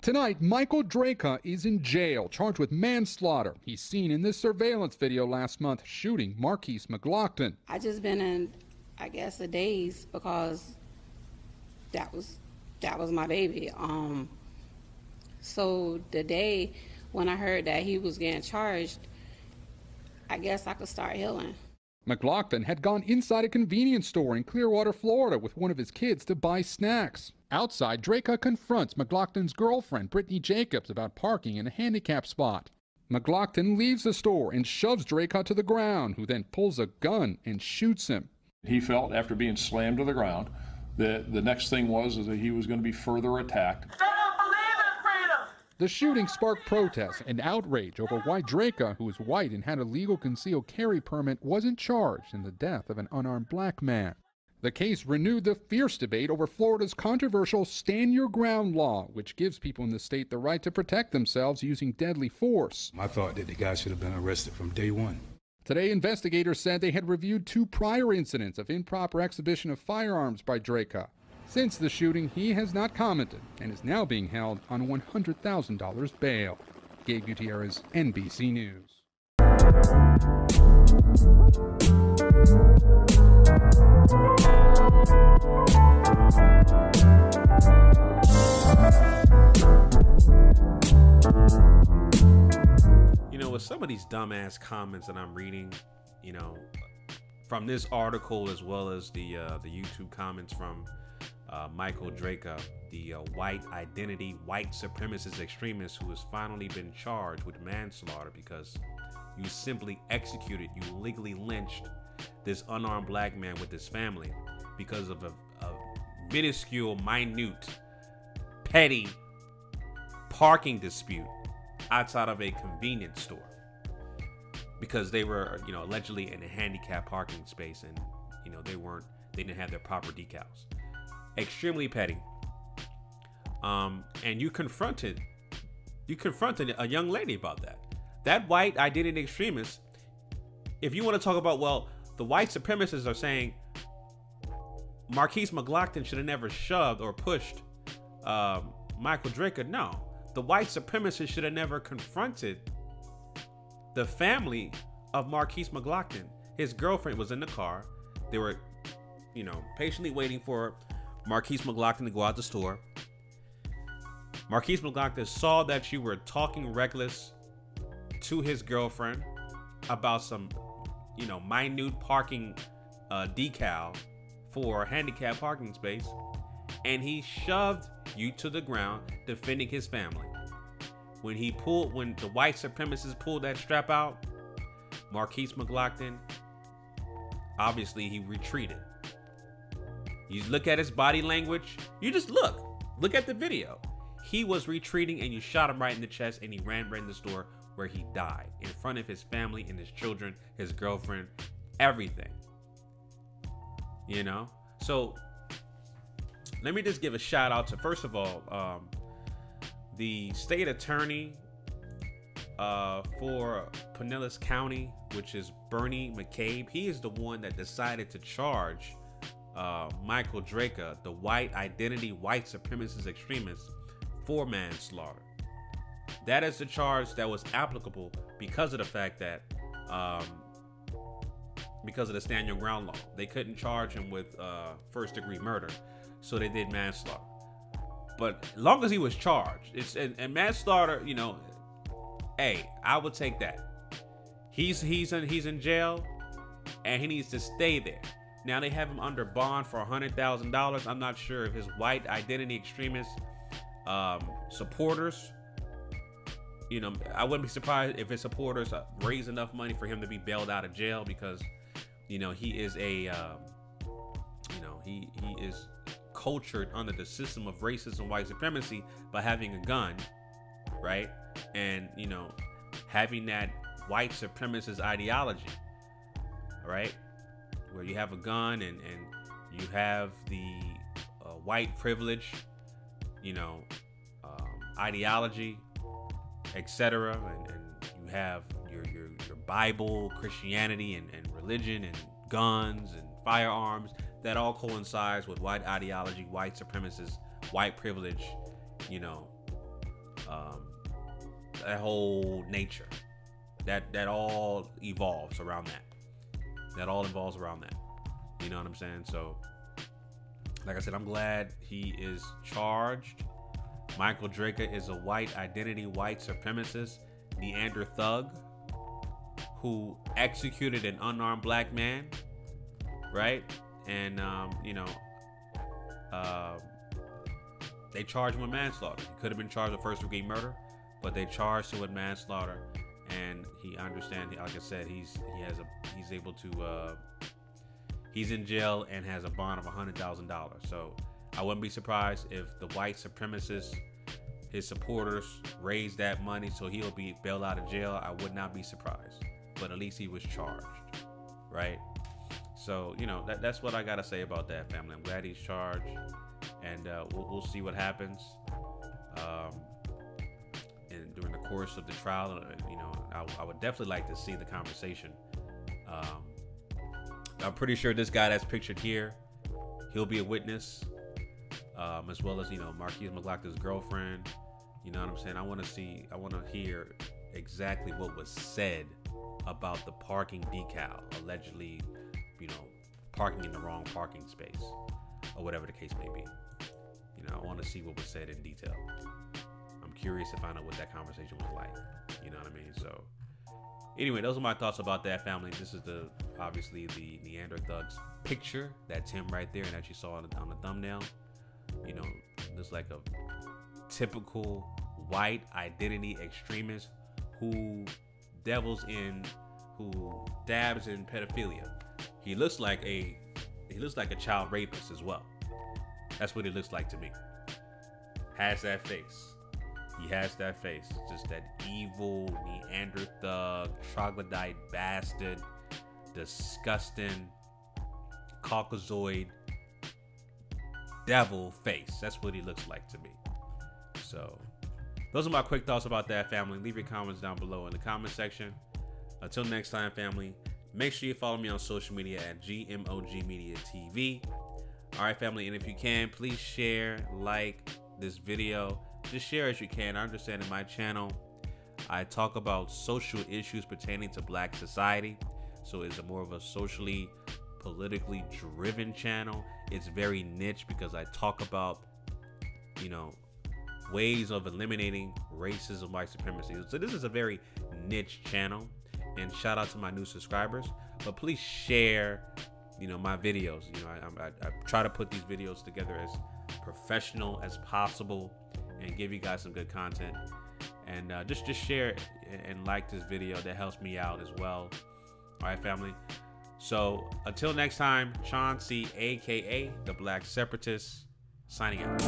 Tonight, Michael Drejka is in jail, charged with manslaughter. He's seen in this surveillance video last month shooting Marquise McLaughlin. I just been in, I guess, a daze because that was my baby. So the day when I heard that he was getting charged, I guess I could start healing. McLaughlin had gone inside a convenience store in Clearwater, Florida with one of his kids to buy snacks. Outside, Drejka confronts McLaughlin's girlfriend, Brittany Jacobs, about parking in a handicap spot. McLaughlin leaves the store and shoves Drejka to the ground, who then pulls a gun and shoots him. He felt, after being slammed to the ground, that the next thing was that he was going to be further attacked. The shooting sparked protests and outrage over why Drejka, who was white and had a legal concealed carry permit, wasn't charged in the death of an unarmed black man. The case renewed the fierce debate over Florida's controversial Stand Your Ground law, which gives people in the state the right to protect themselves using deadly force. I thought that the guy should have been arrested from day one. Today, investigators said they had reviewed 2 prior incidents of improper exhibition of firearms by Drejka. Since the shooting, he has not commented and is now being held on $100,000 bail. Gabe Gutierrez, NBC News. You know, with some of these dumbass comments that I'm reading, you know, from this article as well as the YouTube comments from Michael Drejka, the white identity, white supremacist extremist who has finally been charged with manslaughter because you simply executed, you legally lynched this unarmed black man with his family because of a minuscule, minute, petty parking dispute outside of a convenience store because they were, you know, allegedly in a handicapped parking space and, you know, they didn't have their proper decals. Extremely petty. And you confronted a young lady about that. That white identity extremist, if you want to talk about, well, the white supremacists are saying Marquise McLaughlin should have never shoved or pushed Michael Drejka. No, the white supremacists should have never confronted the family of Marquise McLaughlin. His girlfriend was in the car. They were, you know, patiently waiting for Marquise McLaughlin to go out the store. Marquise McLaughlin saw that you were talking reckless to his girlfriend about some, you know, minute parking decal for a handicapped parking space, and he shoved you to the ground, defending his family. When the white supremacists pulled that strap out, Marquise McLaughlin, obviously he retreated. You look at his body language. You just look at the video. He was retreating and you shot him right in the chest and he ran right in the store where he died in front of his family and his children, his girlfriend, everything. You know? So let me just give a shout out to, first of all, the state attorney for Pinellas County, which is Bernie McCabe. He is the one that decided to charge Michael Drejka, the white identity, white supremacist extremist, for manslaughter. That is the charge that was applicable because of the fact that, because of the Stand Your Ground law, they couldn't charge him with first-degree murder, so they did manslaughter. But as long as he was charged, and manslaughter, you know, hey, I would take that. He's in jail, and he needs to stay there. Now they have him under bond for $100,000. I'm not sure if his white identity extremist supporters, you know, I wouldn't be surprised if his supporters raise enough money for him to be bailed out of jail because, you know, he is a, you know, he is cultured under the system of racism, white supremacy by having a gun, right? And, you know, having that white supremacist ideology, right? Where you have a gun and you have the white privilege, you know, ideology, etc. And you have your Bible, Christianity, and religion, and guns and firearms. That all coincides with white ideology, white supremacist, white privilege, you know, that whole nature. That all evolves around that. That all involves around that. You know what I'm saying? So, like I said, I'm glad he is charged. Michael Drejka is a white identity, white supremacist, Neander thug who executed an unarmed black man, right? And, they charged him with manslaughter. He could have been charged with first-degree murder, but they charged him with manslaughter. And he understands, like I said, he's in jail and has a bond of $100,000. So I wouldn't be surprised if the white supremacists, his supporters, raise that money so he'll be bailed out of jail. I would not be surprised, but at least he was charged, right? So, that's what I got to say about that, family. I'm glad he's charged, and we'll see what happens. And during the course of the trial, I would definitely like to see the conversation. I'm pretty sure this guy that's pictured here, he'll be a witness, as well as, Marquise McLaughlin's girlfriend. You know what I'm saying? I want to hear exactly what was said about the parking decal, allegedly, parking in the wrong parking space, or whatever the case may be. I want to see what was said in detail. I'm curious to find out what that conversation was like. You know what I mean? So, anyway, those are my thoughts about that, family. This is obviously the Neander Thug's picture. That's him right there, and that you saw on the thumbnail. Looks like a typical white identity extremist who dabs in pedophilia. He looks like a child rapist as well. That's what he looks like to me. Has that face. He has that face. Just that evil Neander thug, troglodyte bastard, disgusting, Caucasoid devil face. That's what he looks like to me. So, those are my quick thoughts about that, family. Leave your comments down below in the comment section. Until next time, family, make sure you follow me on social media at GMOGMediaTV. All right, family, and if you can, please share, like this video. Just share as you can. I understand in my channel, I talk about social issues pertaining to black society. So it's more of a socially, politically driven channel. It's very niche because I talk about, ways of eliminating racism, white supremacy. So this is a very niche channel, and shout out to my new subscribers. But please share, my videos. I try to put these videos together as professional as possible and give you guys some good content. And just share and like this video. That helps me out as well. All right, family. So until next time, Chauncey, aka the Black Separatist, signing out.